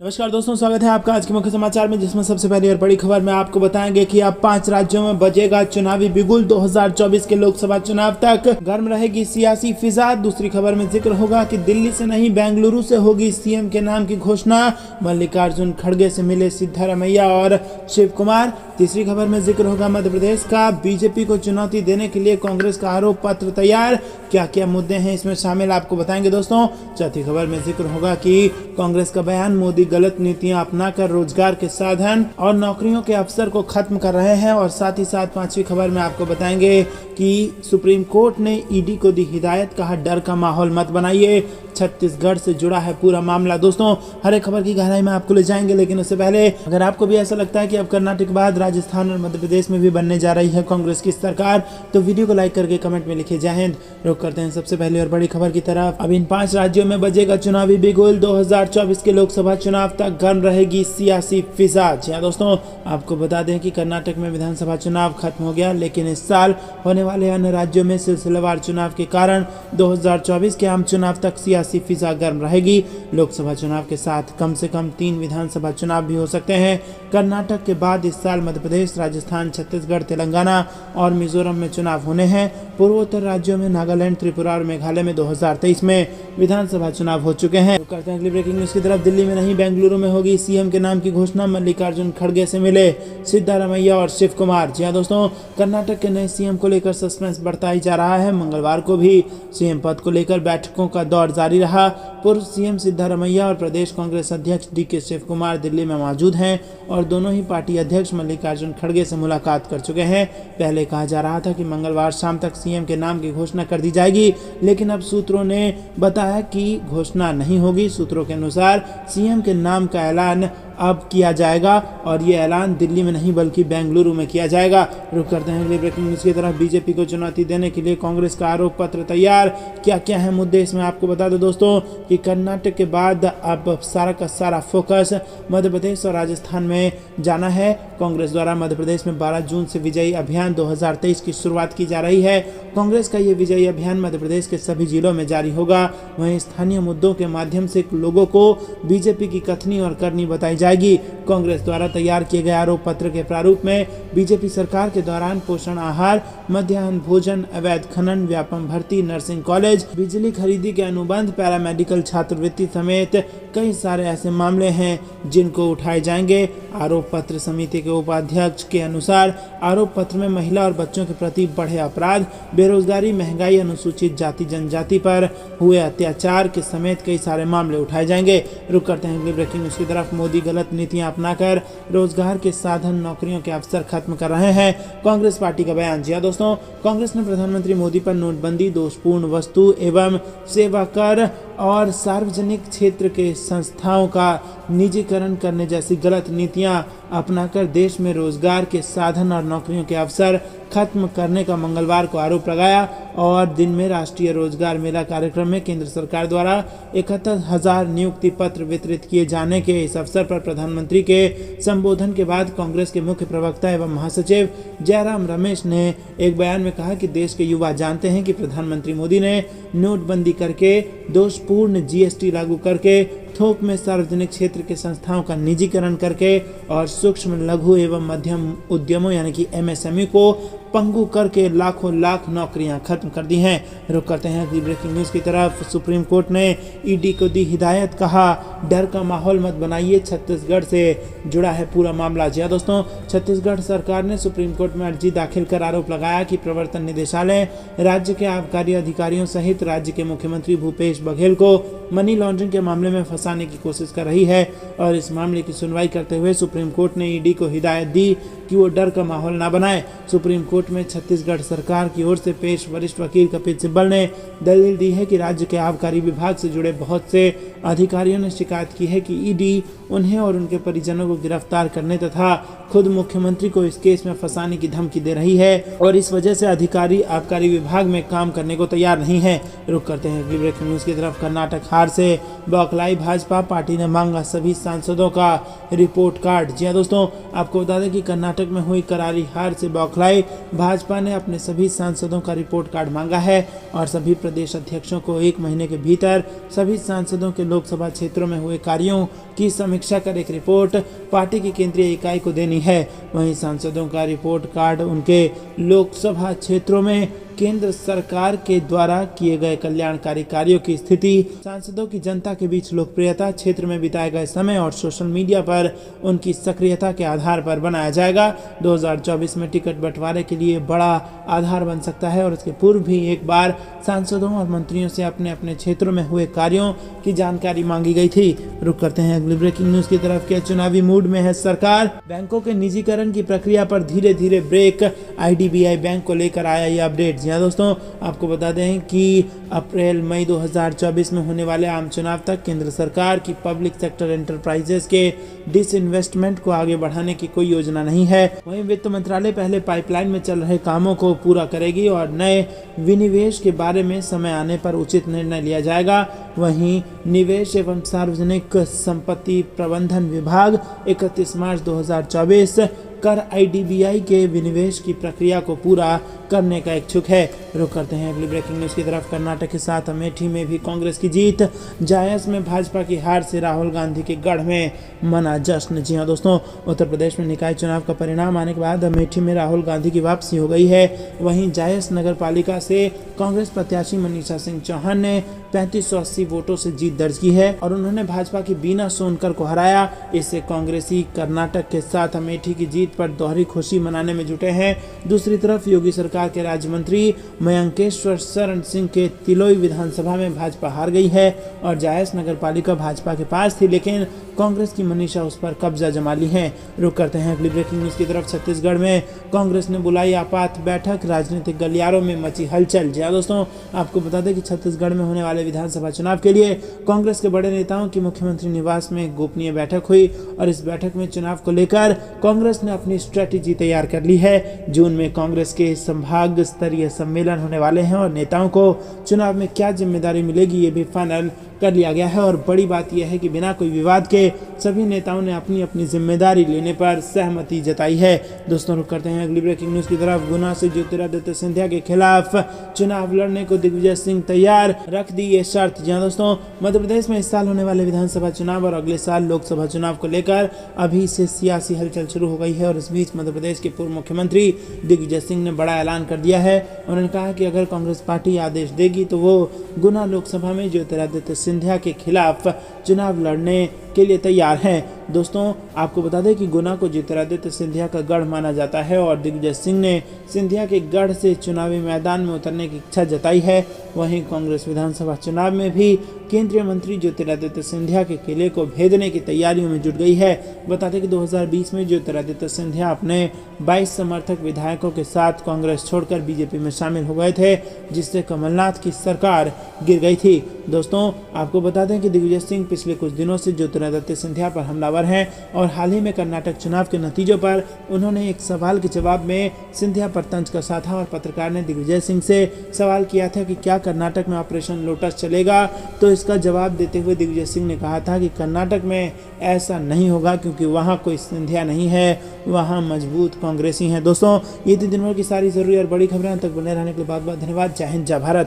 नमस्कार दोस्तों, स्वागत है आपका आज के मुख्य समाचार में, जिसमें सबसे पहली और बड़ी खबर में आपको बताएंगे कि अब 5 राज्यों में बजेगा चुनावी बिगुल। 2024 के लोकसभा चुनाव तक गर्म रहेगी सियासी फिजा। दूसरी खबर में जिक्र होगा कि दिल्ली से नहीं बेंगलुरु से होगी सीएम के नाम की घोषणा। मल्लिकार्जुन खड़गे से मिले सिद्धारमैया और शिव कुमार। तीसरी खबर में जिक्र होगा मध्य प्रदेश का, बीजेपी को चुनौती देने के लिए कांग्रेस का आरोप पत्र तैयार। क्या क्या मुद्दे हैं इसमें शामिल, आपको बताएंगे दोस्तों। चौथी खबर में जिक्र होगा कि कांग्रेस का बयान, मोदी गलत नीतियां अपनाकर रोजगार के साधन और नौकरियों के अवसर को खत्म कर रहे हैं। और साथ ही साथ पांचवी खबर में आपको बताएंगे कि सुप्रीम कोर्ट ने ईडी को दी हिदायत, कहा डर का माहौल मत बनाइए। छत्तीसगढ़ से जुड़ा है पूरा मामला। दोस्तों, हर एक खबर की गहराई में आपको ले जाएंगे, लेकिन उससे पहले अगर आपको भी ऐसा लगता है कि अब कर्नाटक के बाद राजस्थान और मध्य प्रदेश में भी बनने जा रही है कांग्रेस की सरकार, तो वीडियो को लाइक करके कमेंट में लिखे जय हिंद। रुक करते हैं सबसे पहले और बड़ी खबर की तरफ। अब इन 5 राज्यों में बजेगा चुनावी बिगुल। 2024 के लोकसभा चुनाव तक गर्म रहेगी सियासी फिजा। जी हाँ दोस्तों, आपको बता दें कि कर्नाटक में विधानसभा चुनाव खत्म हो गया, लेकिन इस साल होने वाले अन्य राज्यों में सिलसिलेवार चुनाव के कारण 2024 के आम चुनाव तक सियासी फिजा गर्म रहेगी। लोकसभा चुनाव के साथ कम से कम 3 विधानसभा चुनाव भी हो सकते हैं। कर्नाटक के बाद इस साल मध्य प्रदेश, राजस्थान, छत्तीसगढ़, तेलंगाना और मिजोरम में चुनाव होने हैं। पूर्वोत्तर राज्यों में नागालैंड, त्रिपुरा और मेघालय में 2023 में विधानसभा चुनाव हो चुके हैं। तो करते हैं अगली ब्रेकिंग न्यूज की तरफ। दिल्ली में नहीं बेंगलुरु में होगी सीएम के नाम की घोषणा। मल्लिकार्जुन खड़गे से मिले सिद्धारमैया और शिव कुमार। जी हाँ दोस्तों, कर्नाटक के नए सीएम को लेकर सस्पेंस बढ़ता ही जा रहा है। मंगलवार को भी सीएम पद को लेकर बैठकों का दौर जारी रहा। पूर्व सीएम सिद्धारमैया और प्रदेश कांग्रेस अध्यक्ष डीके शिव कुमार दिल्ली में मौजूद हैं और दोनों ही पार्टी अध्यक्ष मल्लिकार्जुन खड़गे से मुलाकात कर चुके हैं। पहले कहा जा रहा था कि मंगलवार शाम तक सीएम के नाम की घोषणा कर दी जाएगी, लेकिन अब सूत्रों ने बताया कि घोषणा नहीं होगी। सूत्रों के अनुसार सीएम के नाम का ऐलान अब किया जाएगा और ये ऐलान दिल्ली में नहीं बल्कि बेंगलुरु में किया जाएगा। रुक करते हैं अगली ब्रेकिंग न्यूज की तरफ। बीजेपी को चुनौती देने के लिए कांग्रेस का आरोप पत्र तैयार। क्या क्या है मुद्दे, इसमें आपको बता दो दोस्तों कि कर्नाटक के बाद अब सारा का सारा फोकस मध्य प्रदेश और राजस्थान में जाना है। कांग्रेस द्वारा मध्य प्रदेश में 12 जून से विजयी अभियान 2023 की शुरुआत की जा रही है। कांग्रेस का ये विजयी अभियान मध्य प्रदेश के सभी जिलों में जारी होगा। वहीं स्थानीय मुद्दों के माध्यम से लोगों को बीजेपी की कथनी और करनी बताई जाएगी। कांग्रेस द्वारा तैयार किए गए आरोप पत्र के प्रारूप में बीजेपी सरकार के दौरान पोषण आहार, मध्याह्न भोजन, अवैध खनन, व्यापम भर्ती, नर्सिंग कॉलेज, बिजली खरीदी के अनुबंध, पैरामेडिकल छात्रवृत्ति समेत कई सारे ऐसे मामले हैं जिनको उठाए जाएंगे। आरोप पत्र समिति के उपाध्यक्ष के अनुसार आरोप पत्र में महिला और बच्चों के प्रति बढ़े अपराध, बेरोजगारी, महंगाई, अनुसूचित जाति जनजाति पर हुए अत्याचार के समेत कई सारे मामले उठाए जाएंगे। रुक करते हैं अगली ब्रेकिंग न्यूज की तरफ। मोदी गलत नीतियां अपनाकर रोजगार के साधन, नौकरियों के अवसर खत्म कर रहे हैं, कांग्रेस पार्टी का बयान। जी हाँ दोस्तों, कांग्रेस ने प्रधानमंत्री मोदी पर नोटबंदी, दोषपूर्ण वस्तु एवं सेवा कर और सार्वजनिक क्षेत्र के संस्थाओं का निजीकरण करने जैसी गलत नीतियां अपनाकर देश में रोजगार के साधन और नौकरियों के अवसर खत्म करने का मंगलवार को आरोप लगाया। और दिन में राष्ट्रीय रोजगार मेला कार्यक्रम में केंद्र सरकार द्वारा 71,000 नियुक्ति पत्र वितरित किए जाने के इस अवसर पर प्रधानमंत्री के संबोधन के बाद कांग्रेस के मुख्य प्रवक्ता एवं महासचिव जयराम रमेश ने एक बयान में कहा कि देश के युवा जानते हैं कि प्रधानमंत्री मोदी ने नोटबंदी करके, दोषपूर्ण जीएसटी लागू करके, थोक में सार्वजनिक क्षेत्र के संस्थाओं का निजीकरण करके और सूक्ष्म, लघु एवं मध्यम उद्यमों यानी कि एमएसएमई को पंगु करके लाखों लाख नौकरियां खत्म कर दी हैं। रुक करते हैं अगली ब्रेकिंग न्यूज की तरफ। सुप्रीम कोर्ट ने ईडी को दी हिदायत, कहा डर का माहौल मत बनाइए। छत्तीसगढ़ से जुड़ा है पूरा मामला। जी हाँ दोस्तों, छत्तीसगढ़ सरकार ने सुप्रीम कोर्ट में अर्जी दाखिल कर आरोप लगाया कि प्रवर्तन निदेशालय राज्य के आबकारी अधिकारियों सहित राज्य के मुख्यमंत्री भूपेश बघेल को मनी लॉन्ड्रिंग के मामले में फंसाने की कोशिश कर रही है। और इस मामले की सुनवाई करते हुए सुप्रीम कोर्ट ने ईडी को हिदायत दी कि वो डर का माहौल ना बनाए। सुप्रीम कोर्ट में छत्तीसगढ़ सरकार की ओर से पेश वरिष्ठ वकील कपिल सिब्बल ने दलील दी है कि राज्य के आबकारी विभाग से जुड़े बहुत से अधिकारियों ने शिकायत की है कि ईडी उन्हें और उनके परिजनों को गिरफ्तार करने तथा खुद मुख्यमंत्री को इस केस में फंसाने की धमकी दे रही है और इस वजह से अधिकारी आबकारी विभाग में काम करने को तैयार नहीं है। रुक करते हैं अगली ब्रेकिंग न्यूज की तरफ। कर्नाटक हार से बौखलाई भाजपा, पार्टी ने मांगा सभी सांसदों का रिपोर्ट कार्ड। जी हाँ दोस्तों, आपको बता दें कि कर्नाटक कर्नाटक में हुई करारी हार से बौखलाई भाजपा ने अपने सभी सांसदों का रिपोर्ट कार्ड मांगा है और सभी प्रदेश अध्यक्षों को 1 महीने के भीतर सभी सांसदों के लोकसभा क्षेत्रों में हुए कार्यों की समीक्षा कर एक रिपोर्ट पार्टी की केंद्रीय इकाई को देनी है। वहीं सांसदों का रिपोर्ट कार्ड उनके लोकसभा क्षेत्रों में केंद्र सरकार के द्वारा किए गए कल्याणकारी कार्यों की स्थिति, सांसदों की जनता के बीच लोकप्रियता, क्षेत्र में बिताए गए समय और सोशल मीडिया पर उनकी सक्रियता के आधार पर बनाया जाएगा। 2024 में टिकट बंटवारे के लिए बड़ा आधार बन सकता है और इसके पूर्व भी एक बार सांसदों और मंत्रियों से अपने अपने क्षेत्रों में हुए कार्यों की जानकारी मांगी गई थी। रुक करते हैं अगली ब्रेकिंग न्यूज की तरफ के चुनावी मूड में है सरकार। बैंकों के निजीकरण की प्रक्रिया पर धीरे धीरे ब्रेक, IDBI बैंक को लेकर आया ये अपडेट। जी हाँ दोस्तों, आपको बता दें कि अप्रैल मई 2024 में होने वाले आम चुनाव तक केंद्र सरकार की पब्लिक सेक्टर एंटरप्राइजेस के डिसइन्वेस्टमेंट को आगे बढ़ाने की कोई योजना नहीं है। वहीं वित्त मंत्रालय पहले पाइपलाइन में चल रहे कामों को पूरा करेगी और नए विनिवेश के बारे में समय आने पर उचित निर्णय लिया जाएगा। वहीं निवेश एवं सार्वजनिक संपत्ति प्रबंधन विभाग 31 मार्च 2024 कर IDBI के विनिवेश की प्रक्रिया को पूरा करने का इच्छुक है। रुक करते हैं अगली ब्रेकिंग न्यूज की तरफ। कर्नाटक के साथ अमेठी में भी कांग्रेस की जीत, जायस में भाजपा की हार से राहुल गांधी के गढ़ में मना जश्न। जी हाँ दोस्तों, उत्तर प्रदेश में निकाय चुनाव का परिणाम आने के बाद अमेठी में राहुल गांधी की वापसी हो गई है। वहीं जायस नगर पालिका से कांग्रेस प्रत्याशी मनीषा सिंह चौहान ने 3580 वोटों से जीत दर्ज की है और उन्होंने भाजपा की बीना सोनकर को हराया। इससे कांग्रेसी कर्नाटक के साथ अमेठी की जीत पर दोहरी खुशी मनाने में जुटे हैं। दूसरी तरफ योगी सरकार के राज्य मंत्री मयंकेश्वर शरण सिंह के तिलोई विधानसभा में भाजपा हार गई है और जायस नगर पालिका भाजपा के पास थी, लेकिन कांग्रेस की मनीषा उस पर कब्जा जमा ली है। रुक करते हैं अगली ब्रेकिंग न्यूज की तरफ। छत्तीसगढ़ में कांग्रेस ने बुलाई आपात बैठक, राजनीतिक गलियारों में मची हलचल। जी हाँ दोस्तों, आपको बता दें कि छत्तीसगढ़ में होने वाले विधानसभा चुनाव के लिए कांग्रेस के बड़े नेताओं की मुख्यमंत्री निवास में गोपनीय बैठक हुई और इस बैठक में चुनाव को लेकर कांग्रेस ने अपनी स्ट्रेटेजी तैयार कर ली है। जून में कांग्रेस के संभाग स्तरीय सम्मेलन होने वाले हैं और नेताओं को चुनाव में क्या जिम्मेदारी मिलेगी ये भी फाइनल कर लिया गया है और बड़ी बात यह है कि बिना कोई विवाद के सभी नेताओं ने अपनी अपनी जिम्मेदारी लेने पर सहमति जताई है। दोस्तों, रुक करते हैं अगली ब्रेकिंग न्यूज की तरफ। गुना से ज्योतिरादित्य सिंधिया के खिलाफ चुनाव लड़ने को दिग्विजय सिंह तैयार, रख दी ये शर्त। जी दोस्तों, मध्य प्रदेश में इस साल होने वाले विधानसभा चुनाव और अगले साल लोकसभा चुनाव को लेकर अभी से सियासी हलचल शुरू हो गई है और इस बीच मध्य प्रदेश के पूर्व मुख्यमंत्री दिग्विजय सिंह ने बड़ा ऐलान कर दिया है। उन्होंने कहा कि अगर कांग्रेस पार्टी आदेश देगी तो वो गुना लोकसभा में ज्योतिरादित्य सिंधिया के खिलाफ चुनाव लड़ने के लिए तैयार हैं। दोस्तों, आपको बता दें कि गुना को ज्योतिरादित्य सिंधिया का गढ़ माना जाता है और दिग्विजय सिंह ने सिंधिया के गढ़ से चुनावी मैदान में उतरने की इच्छा जताई है। वहीं कांग्रेस विधानसभा चुनाव में भी केंद्रीय मंत्री ज्योतिरादित्य सिंधिया के किले को भेदने की तैयारियों में जुट गई है। बता दें कि 2020 में ज्योतिरादित्य सिंधिया अपने 22 समर्थक विधायकों के साथ कांग्रेस छोड़कर बीजेपी में शामिल हो गए थे, जिससे कमलनाथ की सरकार गिर गई थी। दोस्तों, आपको बता दें कि दिग्विजय सिंह पिछले कुछ दिनों से ज्योतिरादित्य सिंधिया पर हमलावर हैं और हाल ही में कर्नाटक चुनाव के नतीजों पर उन्होंने एक सवाल के जवाब में सिंधिया पर तंज कसा था और पत्रकार ने दिग्विजय सिंह से सवाल किया था कि क्या कर्नाटक में ऑपरेशन लोटस चलेगा, तो इसका जवाब देते हुए दिग्विजय सिंह ने कहा था कि कर्नाटक में ऐसा नहीं होगा क्योंकि वहाँ कोई सिंधिया नहीं है, वहाँ मजबूत कांग्रेसी हैं। दोस्तों, ये थी दिन भर की सारी जरूरी और बड़ी खबरें। तक बने रहने के लिए बहुत बहुत धन्यवाद। जय हिंद, जय भारत।